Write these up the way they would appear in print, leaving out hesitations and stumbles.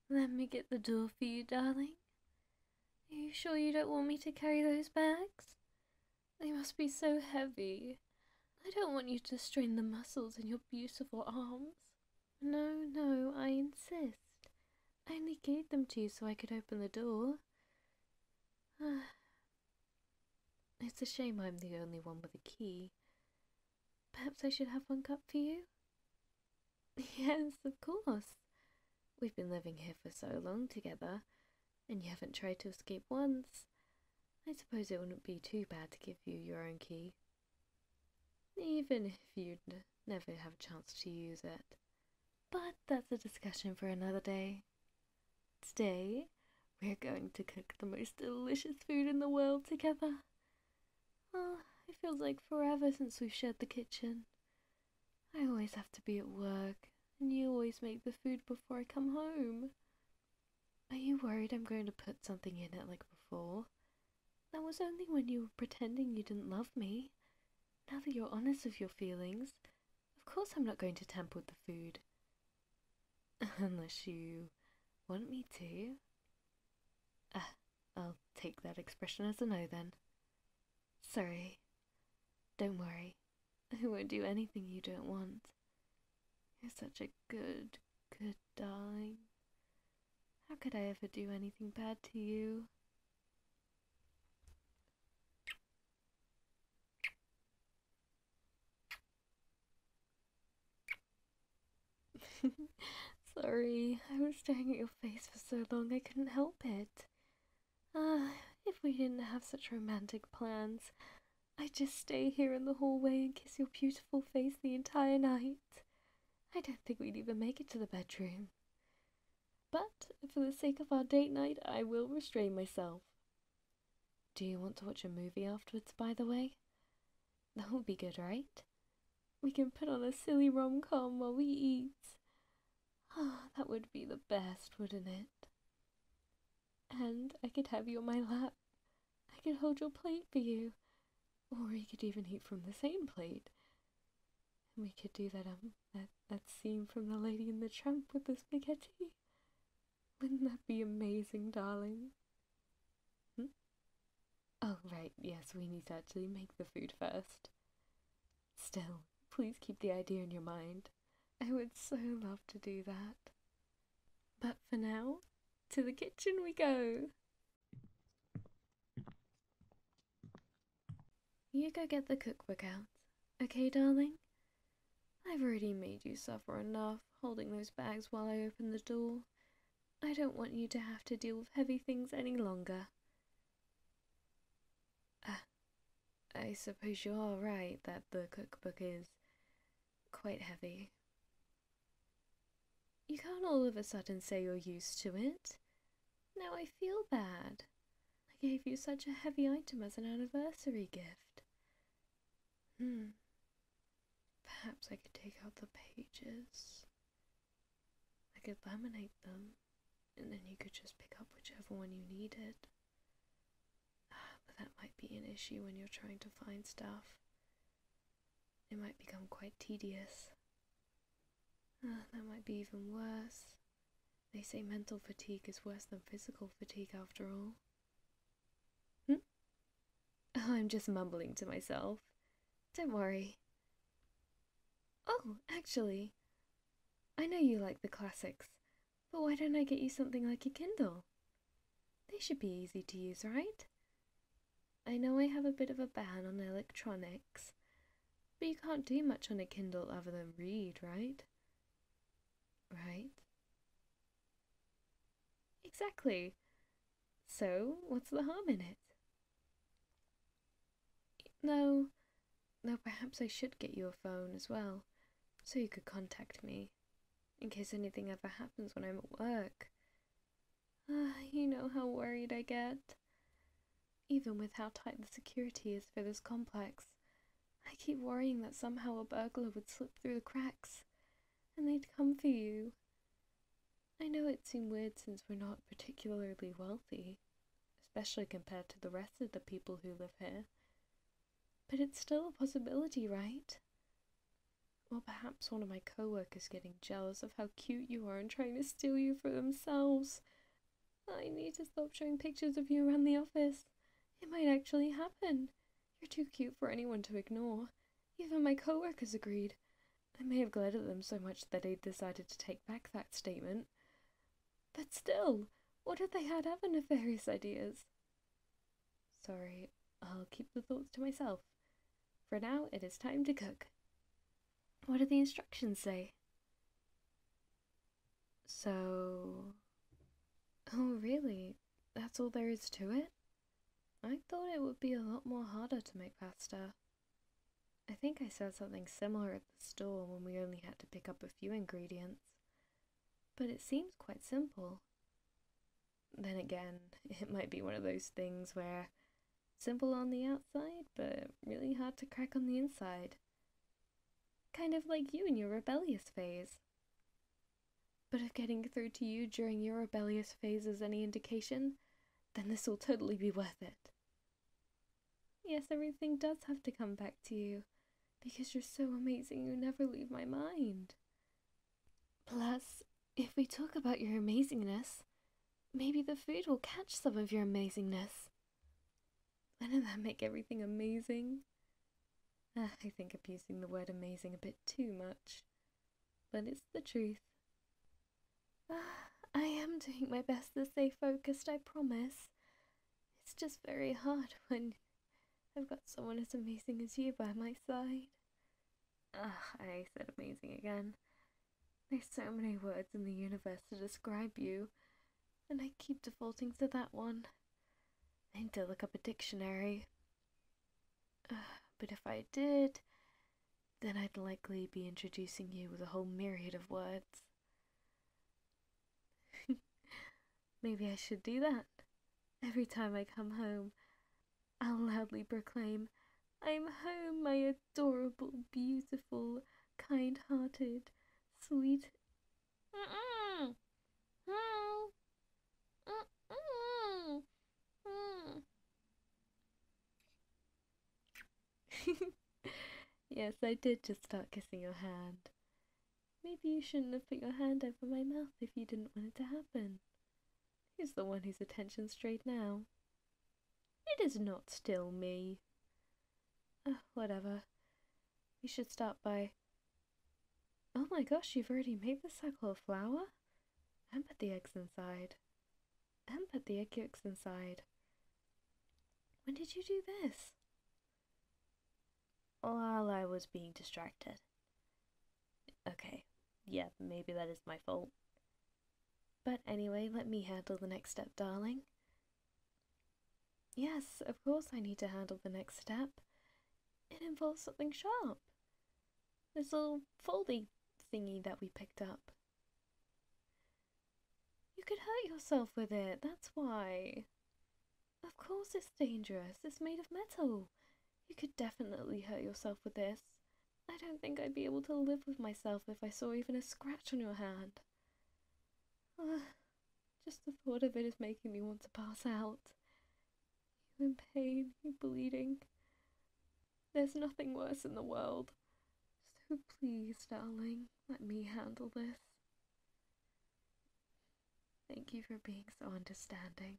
Let me get the door for you, darling. Are you sure you don't want me to carry those bags? They must be so heavy. I don't want you to strain the muscles in your beautiful arms. No, no, I insist. I only gave them to you so I could open the door. It's a shame I'm the only one with a key. Perhaps I should have one cut for you? Yes, of course. We've been living here for so long together, and you haven't tried to escape once. I suppose it wouldn't be too bad to give you your own key. Even if you'd never have a chance to use it. But that's a discussion for another day. Today, we're going to cook the most delicious food in the world together. Oh, it feels like forever since we've shared the kitchen. I always have to be at work, and you always make the food before I come home. Are you worried I'm going to put something in it like before? That was only when you were pretending you didn't love me. Now that you're honest with your feelings, of course I'm not going to tamper with the food. Unless you want me to. I'll take that expression as a no then. Sorry. Don't worry. I won't do anything you don't want. You're such a good, good darling. How could I ever do anything bad to you? Sorry, I was staring at your face for so long I couldn't help it. If we didn't have such romantic plans, I'd just stay here in the hallway and kiss your beautiful face the entire night. I don't think we'd even make it to the bedroom. But for the sake of our date night, I will restrain myself. Do you want to watch a movie afterwards, by the way? That would be good, right? We can put on a silly rom-com while we eat. Ah, that would be the best, wouldn't it? And I could have you on my lap. I could hold your plate for you. Or we could even eat from the same plate. And we could do that scene from The Lady and the Tramp with the spaghetti. Wouldn't that be amazing, darling? Oh, right, yes, we need to actually make the food first. Still, please keep the idea in your mind. I would so love to do that. But for now, to the kitchen we go. You go get the cookbook out, okay, darling? I've already made you suffer enough holding those bags while I open the door. I don't want you to have to deal with heavy things any longer. I suppose you are right that the cookbook is quite heavy. You can't all of a sudden say you're used to it. Now I feel bad. I gave you such a heavy item as an anniversary gift. Perhaps I could take out the pages. I could laminate them, and then you could just pick up whichever one you needed. But that might be an issue when you're trying to find stuff. It might become quite tedious. That might be even worse. They say mental fatigue is worse than physical fatigue after all. Oh, I'm just mumbling to myself. Don't worry. Oh, actually, I know you like the classics, but why don't I get you something like a Kindle? They should be easy to use, right? I know I have a bit of a ban on electronics, but you can't do much on a Kindle other than read, right? Right? Exactly. So, what's the harm in it? No, perhaps I should get you a phone as well, so you could contact me, in case anything ever happens when I'm at work. You know how worried I get. Even with how tight the security is for this complex, I keep worrying that somehow a burglar would slip through the cracks, and they'd come for you. I know it seems weird since we're not particularly wealthy, especially compared to the rest of the people who live here. But it's still a possibility, right? Or perhaps one of my co-workers getting jealous of how cute you are and trying to steal you for themselves. I need to stop showing pictures of you around the office. It might actually happen. You're too cute for anyone to ignore. Even my co-workers agreed. I may have glared at them so much that they decided to take back that statement. But still, what if they had other nefarious ideas? Sorry, I'll keep the thoughts to myself. For now, it is time to cook. What do the instructions say? So... Oh, really? That's all there is to it? I thought it would be a lot more harder to make pasta. I think I said something similar at the store when we only had to pick up a few ingredients. But it seems quite simple. Then again, it might be one of those things where simple on the outside, but really hard to crack on the inside. Kind of like you in your rebellious phase. But if getting through to you during your rebellious phase is any indication, then this will totally be worth it. Yes, everything does have to come back to you, because you're so amazing you never leave my mind. Plus, if we talk about your amazingness, maybe the food will catch some of your amazingness. Wouldn't that make everything amazing? I think I'm using the word amazing a bit too much, but it's the truth. I am doing my best to stay focused, I promise. It's just very hard when I've got someone as amazing as you by my side. I said amazing again. There's so many words in the universe to describe you, and I keep defaulting to that one. I need to look up a dictionary. But if I did, then I'd likely be introducing you with a whole myriad of words. Maybe I should do that. Every time I come home, I'll loudly proclaim, "I'm home, my adorable, beautiful, kind-hearted, sweet..." Yes, I did just start kissing your hand. Maybe you shouldn't have put your hand over my mouth if you didn't want it to happen. Who's the one whose attention's strayed now? It is not still me. Whatever. We should start by... Oh my gosh, you've already made the circle of flour? And put the eggs inside. And put the egg yolks inside. When did you do this? While I was being distracted. Okay, yeah, maybe that is my fault. But anyway, let me handle the next step, darling. Yes, of course I need to handle the next step. It involves something sharp. This little foldy thingy that we picked up. You could hurt yourself with it, that's why. Of course it's dangerous, it's made of metal. You could definitely hurt yourself with this. I don't think I'd be able to live with myself if I saw even a scratch on your hand. Just the thought of it is making me want to pass out. You in pain, you bleeding. There's nothing worse in the world. So please, darling, let me handle this. Thank you for being so understanding.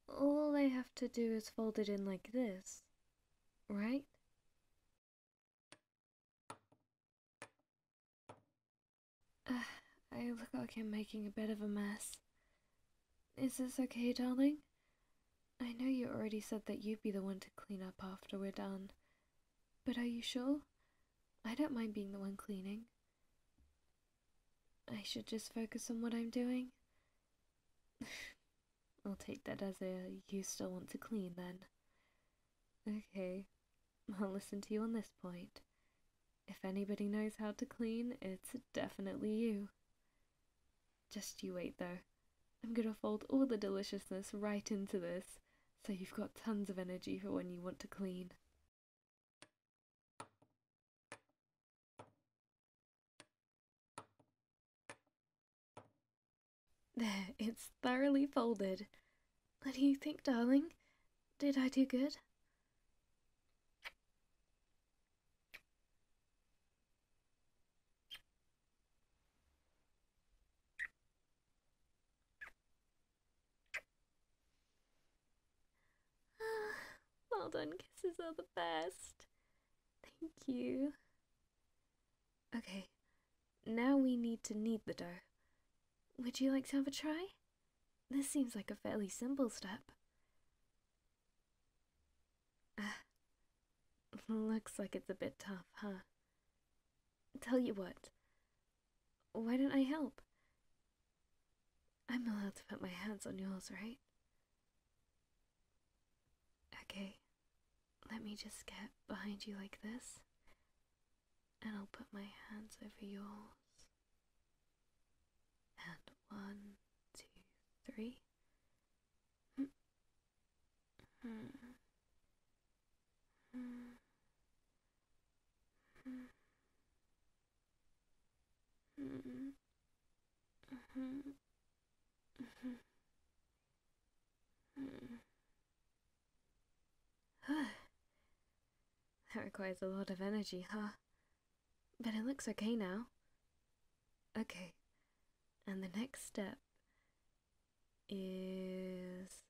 All I have to do is fold it in like this, right? I look like I'm making a bit of a mess. Is this okay, darling? I know you already said that you'd be the one to clean up after we're done. But are you sure? I don't mind being the one cleaning. I should just focus on what I'm doing? I'll take that as a you still want to clean then. Okay, I'll listen to you on this point. If anybody knows how to clean, it's definitely you. Just you wait though. I'm gonna fold all the deliciousness right into this, so you've got tons of energy for when you want to clean. There, it's thoroughly folded. What do you think, darling? Did I do good? Well done, kisses are the best. Thank you. Okay, now we need to knead the dough. Would you like to have a try? This seems like a fairly simple step. Looks like it's a bit tough, huh? Tell you what, why don't I help? I'm allowed to put my hands on yours, right? Okay, let me just get behind you like this, and I'll put my hands over yours. And 1, 2, 3. That requires a lot of energy, huh? But it looks okay now. Okay, and the next step is...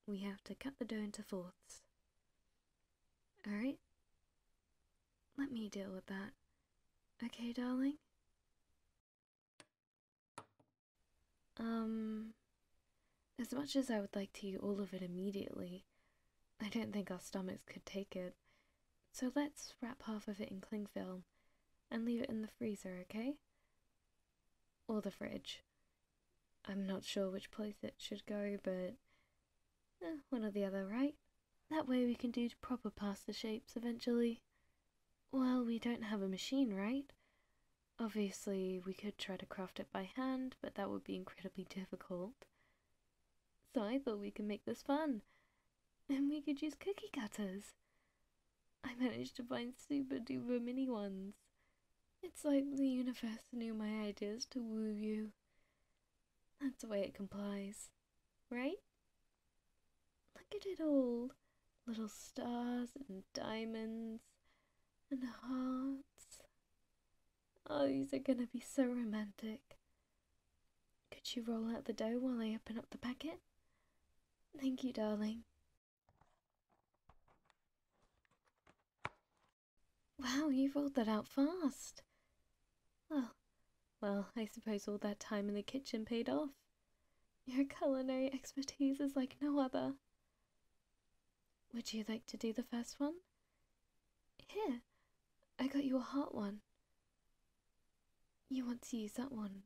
we have to cut the dough into fourths. Alright? Let me deal with that. Okay, darling? As much as I would like to eat all of it immediately, I don't think our stomachs could take it. So let's wrap half of it in cling film and leave it in the freezer, okay? Or the fridge. I'm not sure which place it should go, but one or the other, right? That way we can do proper pasta shapes eventually. Well, we don't have a machine, right? Obviously, we could try to craft it by hand, but that would be incredibly difficult. So I thought we could make this fun. And we could use cookie cutters. I managed to find super duper mini ones. It's like the universe knew my ideas to woo you. That's the way it complies, right? Look at it all. Little stars and diamonds and hearts. Oh, these are gonna be so romantic. Could you roll out the dough while I open up the packet? Thank you, darling. Wow, you rolled that out fast. Well, I suppose all that time in the kitchen paid off. Your culinary expertise is like no other. Would you like to do the first one? Here, I got you a hot one. You want to use that one,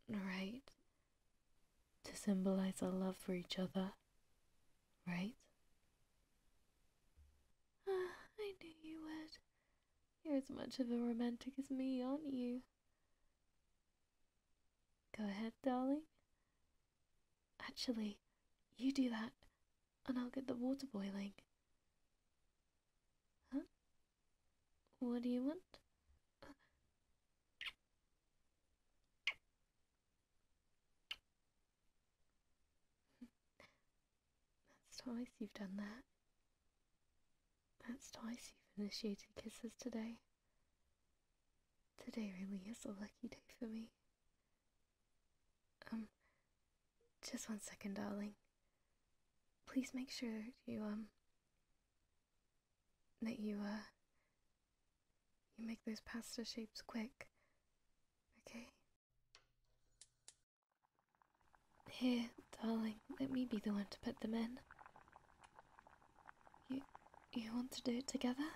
right? To symbolize our love for each other, right? I knew you would. You're as much of a romantic as me, aren't you? Go ahead, darling. Actually, you do that, and I'll get the water boiling. Huh? What do you want? That's twice you've done that. That's twice you've initiated kisses today. Today really is a lucky day for me. Just 1 second, darling. Please make sure that you make those pasta shapes quick, okay? Here, darling, let me be the one to put them in. You want to do it together?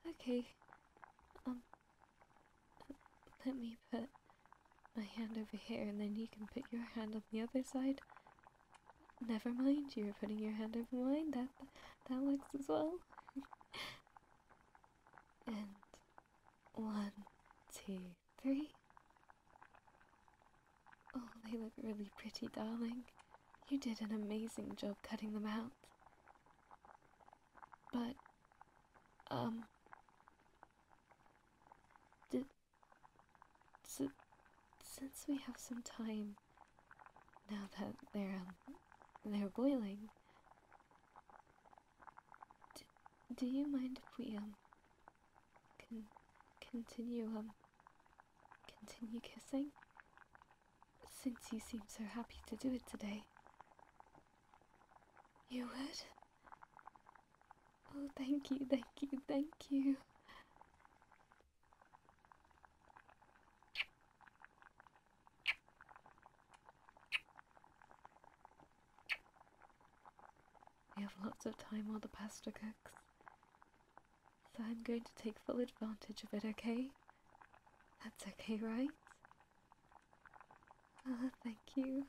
Okay. Let me put my hand over here and then you can put your hand on the other side. Never mind, you're putting your hand over mine. That works as well. And 1, 2, 3. Oh, they look really pretty, darling. You did an amazing job cutting them out. But, since we have some time now that they're boiling, do you mind if we continue kissing? Since you seem so happy to do it today. You would? Oh, thank you, thank you, thank you. We have lots of time while the pasta cooks, so I'm going to take full advantage of it, okay? That's okay, right? Ah, thank you.